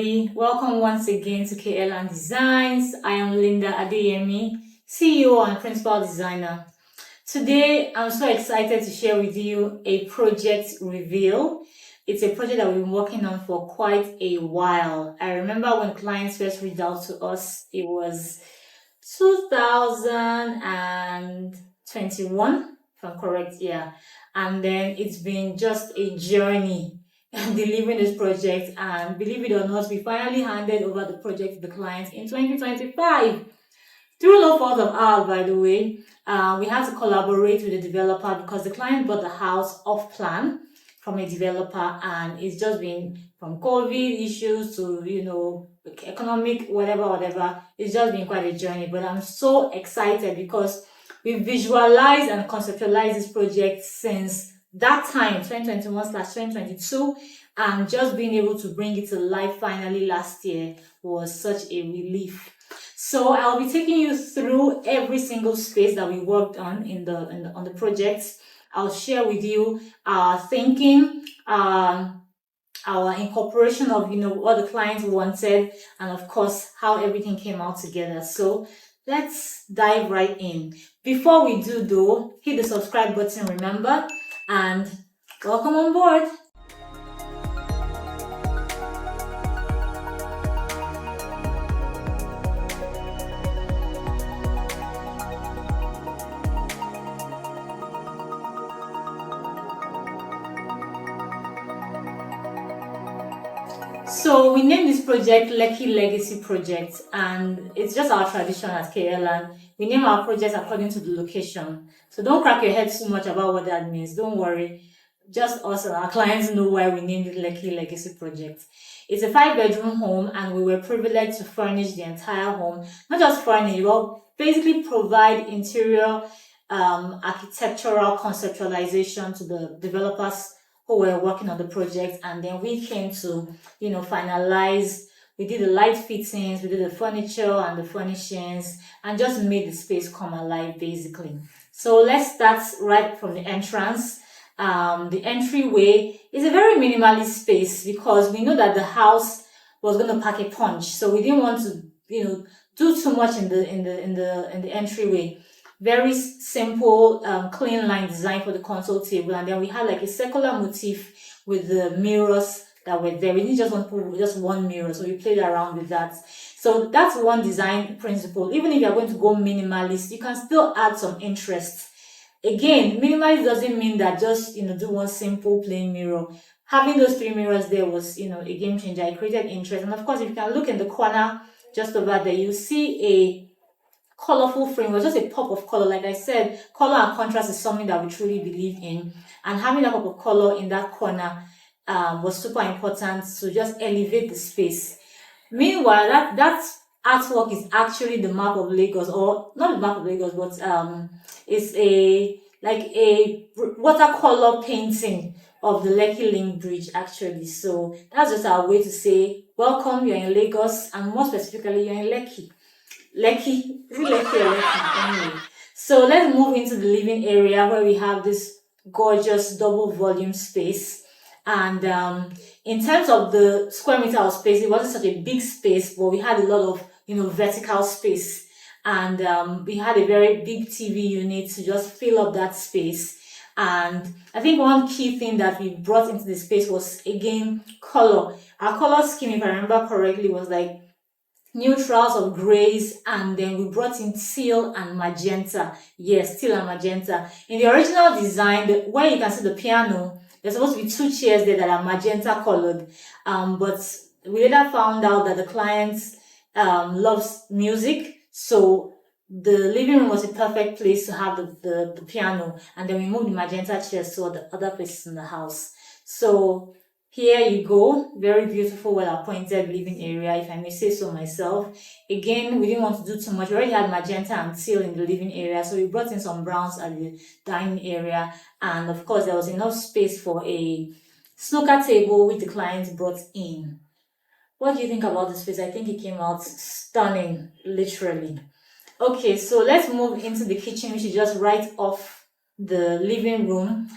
everybody. Welcome once again to KLN Designs. I am Linda Adeyemi, CEO and Principal Designer. Today, I'm so excited to share with you a project reveal. It's a project that we've been working on for quite a while. I remember when clients first reached out to us, it was 2021, if I'm correct, yeah. And then it's been just a journey delivering this project, and believe it or not, we finally handed over the project to the client in 2025 through no fault of ours, by the way. We had to collaborate with the developer because the client bought the house off plan from a developer, and it's just been from COVID issues to economic whatever. It's just been quite a journey, but I'm so excited because we visualized and conceptualized this project since that time, 2021/2022, and just being able to bring it to life finally last year was such a relief. So I'll be taking you through every single space that we worked on on the project. I'll share with you our thinking, our incorporation of what the client wanted, and of course how everything came out together. So let's dive right in. Before we do though, hit the subscribe button, remember, and welcome on board. So we named this project Lekki Legacy Project, and it's just our tradition at KLN. We name our projects according to the location. So don't crack your head too much about what that means. Don't worry. Just us and our clients know why we named it Lekki Legacy Project. It's a 5-bedroom home, and we were privileged to furnish the entire home. Not just furnish, but basically provide interior architectural conceptualization to the developers who were working on the project, and then we came to finalize. We did the light fittings, we did the furniture and the furnishings, and just made the space come alive basically. So let's start right from the entrance. The entryway is a very minimalist space because we know that the house was going to pack a punch, so we didn't want to do too much in the entryway. Very simple, clean line design for the console table, and then we had like a circular motif with the mirrors that were there. We didn't just want to put just one mirror, so we played around with that. So that's one design principle. Even if you're going to go minimalist, you can still add some interest. Again, minimalist doesn't mean that just do one simple plain mirror. Having those 3 mirrors there was a game changer. It created interest, and of course, if you can look in the corner just over there, you see a colorful frame. Was just a pop of color. Like I said, color and contrast is something that we truly believe in, and having that pop of color in that corner was super important to just elevate the space. Meanwhile, that artwork is actually the map of Lagos, or not the map of Lagos, but it's a watercolor painting of the Lekki Link Bridge actually. So that's just our way to say welcome, you're in Lagos, and more specifically you're in Lekki. Lekki, is it Lekki or Lekki? Anyway. So let's move into the living area where we have this gorgeous double volume space. And in terms of the square meter of space, it wasn't such a big space, but we had a lot of vertical space. And we had a very big TV unit to just fill up that space. And I think one key thing that we brought into the space was, again, color. Our color scheme, if I remember correctly, was like neutrals of grays, and then we brought in teal and magenta. Yes, teal and magenta. In the original design, where you can see the piano, there's supposed to be 2 chairs there that are magenta colored. But we later found out that the client loves music, so the living room was a perfect place to have the piano, and then we moved the magenta chairs to the other places in the house. So here you go, very beautiful, well appointed living area, if I may say so myself. Again, we didn't want to do too much. We already had magenta and teal in the living area, so we brought in some browns at the dining area, and of course there was enough space for a snooker table which the clients brought in. What do you think about the space? I think it came out stunning, literally. Okay, so let's move into the kitchen, which is just right off the living room.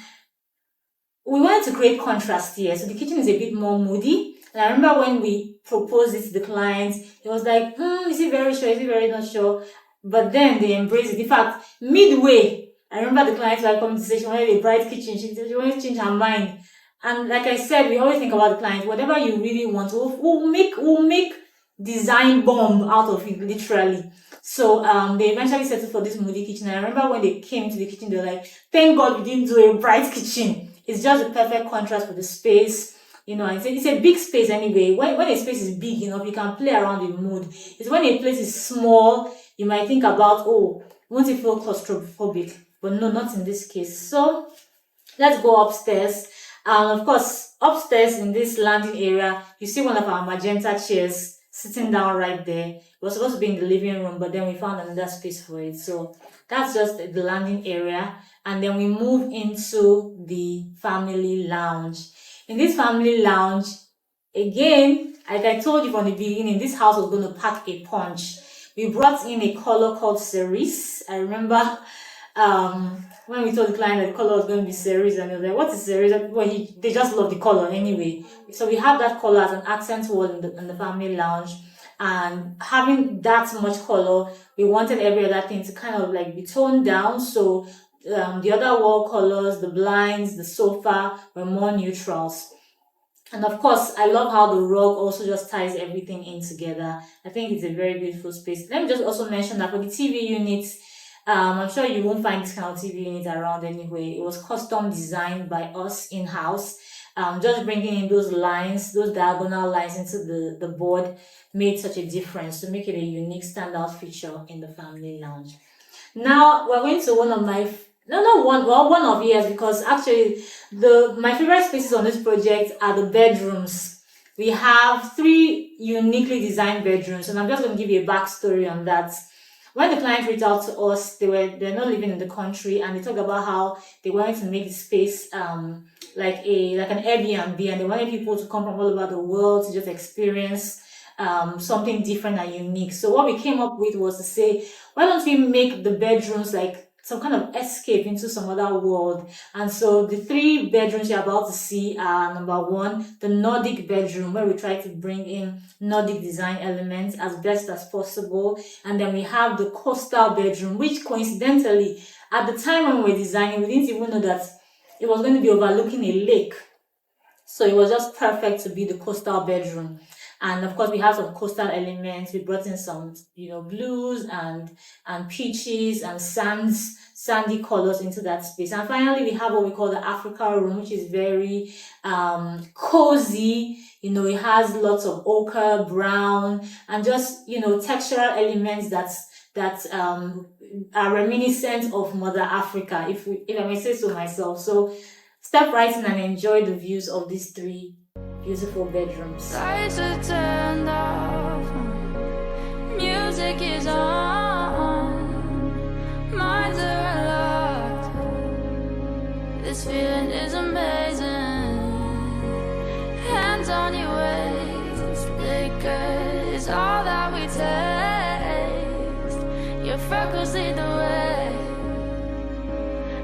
We wanted to create contrast here, so the kitchen is a bit more moody. And I remember when we proposed it to the client, it was like, is he very sure? Is he very not sure? But then they embraced it. In fact, midway, I remember the clients were coming to say she wanted a bright kitchen. She wanted to change her mind. And like I said, we always think about the client. Whatever you really want, we'll make design bomb out of it, literally. So they eventually settled for this moody kitchen. I remember when they came into the kitchen, they were like, thank God we didn't do a bright kitchen. It's just a perfect contrast with the space. It's a big space anyway. When a space is big enough, you can play around with mood. It's when a place is small, you might think about, won't it feel claustrophobic? But no, not in this case. So let's go upstairs. Of course, upstairs in this landing area, you see one of our magenta chairs sitting down right there. It was supposed to be in the living room, but then we found another space for it. So that's just the landing area. And then we move into the family lounge. In this family lounge, again, like I told you from the beginning, this house was going to pack a punch. We brought in a color called cerise. I remember when we told the client that the color was going to be cerise, and they were like, what is cerise? Well, they just love the color anyway. So we have that color as an accent word in the family lounge. And having that much color, we wanted every other thing to kind of like be toned down. So the other wall colors, the blinds, the sofa were more neutrals. And of course, I love how the rug also just ties everything in together. I think it's a very beautiful space. Let me just also mention that for the TV units, I'm sure you won't find this kind of TV unit around anyway. It was custom designed by us in-house. Just bringing in those lines, those diagonal lines into the board made such a difference to make it a unique standout feature in the family lounge. Now we're going to one of my one of yours, because actually my favorite spaces on this project are the bedrooms. We have 3 uniquely designed bedrooms, and I'm just going to give you a backstory on that. When the client reached out to us, they're not living in the country, and they talked about how they wanted to make the space like an Airbnb, and they wanted people to come from all over the world to just experience something different and unique. So what we came up with was to say, why don't we make the bedrooms like some kind of escape into some other world? And so the 3 bedrooms you're about to see are, number 1, the Nordic bedroom, where we try to bring in Nordic design elements as best as possible. And then we have the coastal bedroom, which coincidentally, at the time when we were designing, we didn't even know that it was going to be overlooking a lake. So it was just perfect to be the coastal bedroom. And of course, we have some coastal elements. We brought in some, blues and peaches and sandy colors into that space. And finally, we have what we call the Africa room, which is very cozy. It has lots of ochre, brown, and just textural elements that are reminiscent of Mother Africa, if I may say so myself. So step right in and enjoy the views of these 3 beautiful bedrooms. Lights are turned off, music is on, minds are locked. This feeling is amazing. Hands on your waist, liquor is all that we taste. Your freckles lead the way,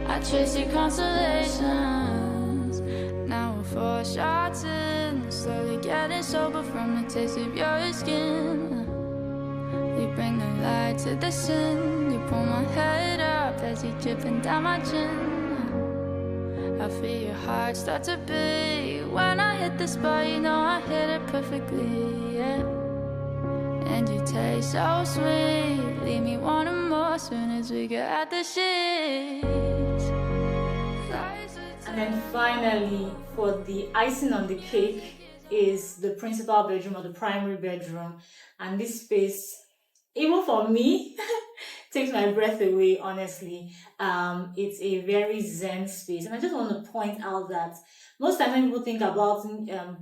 I chase your constellations. Now we're 4 shots in, slowly getting sober from the taste of your skin. You bring the light to the sin, you pull my head up as you dripping down my chin. I feel your heart start to beat when I hit the spot, I hit it perfectly, yeah. And you taste so sweet, leave me wanting more soon as we get at the sheets. And then finally, for the icing on the cake, is the principal bedroom or the primary bedroom. And this space, even for me, takes my breath away, honestly. It's a very zen space. And I just want to point out that most times when people think about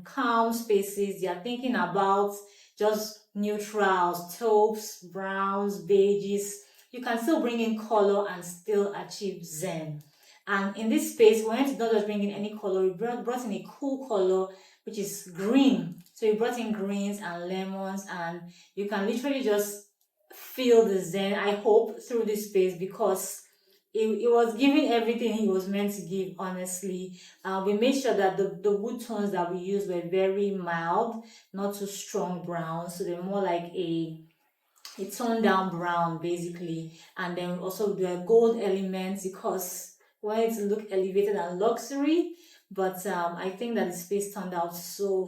calm spaces, they are thinking about just neutrals, taupes, browns, beiges. You can still bring in color and still achieve zen. And in this space, we wanted to not just bring in any color, we brought in a cool color, which is green. So we brought in greens and lemons, and you can literally just feel the zen, I hope, through this space, because it was giving everything he was meant to give, honestly. We made sure that the wood tones that we used were very mild, not too strong brown, so they're more like a toned down brown basically. And then also the gold elements because we wanted to look elevated and luxury. But I think that the space turned out so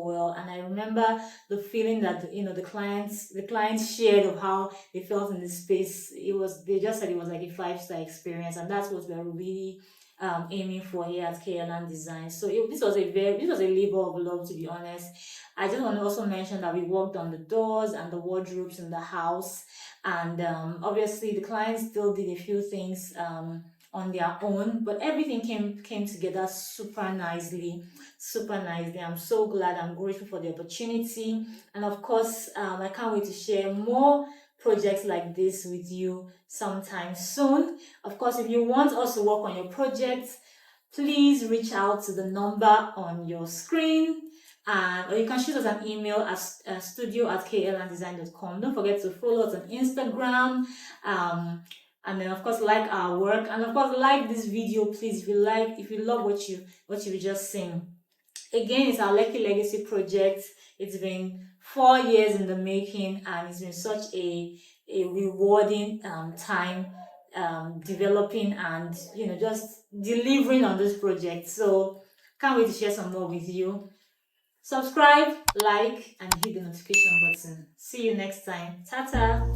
well, and I remember the feeling that the clients shared of how they felt in the space. They just said it was like a 5-star experience, and that's what we're really aiming for here at KLN Design. So this was a labor of love, to be honest. I just want to also mention that we worked on the doors and the wardrobes in the house, and obviously the clients still did a few things on their own, but everything came together super nicely, super nicely. I'm so glad. I'm grateful for the opportunity, and of course, I can't wait to share more projects like this with you sometime soon. Of course, if you want us to work on your projects, please reach out to the number on your screen, or you can shoot us an email at studio@klndesign.com. Don't forget to follow us on Instagram, and then of course like our work, and of course like this video, please, if you love what you've just seen. Again, it's our Lekki Legacy project. It's been 4 years in the making, and it's been such a rewarding time developing and just delivering on this project. So can't wait to share some more with you. Subscribe, like, and hit the notification button. See you next time. Ta-ta!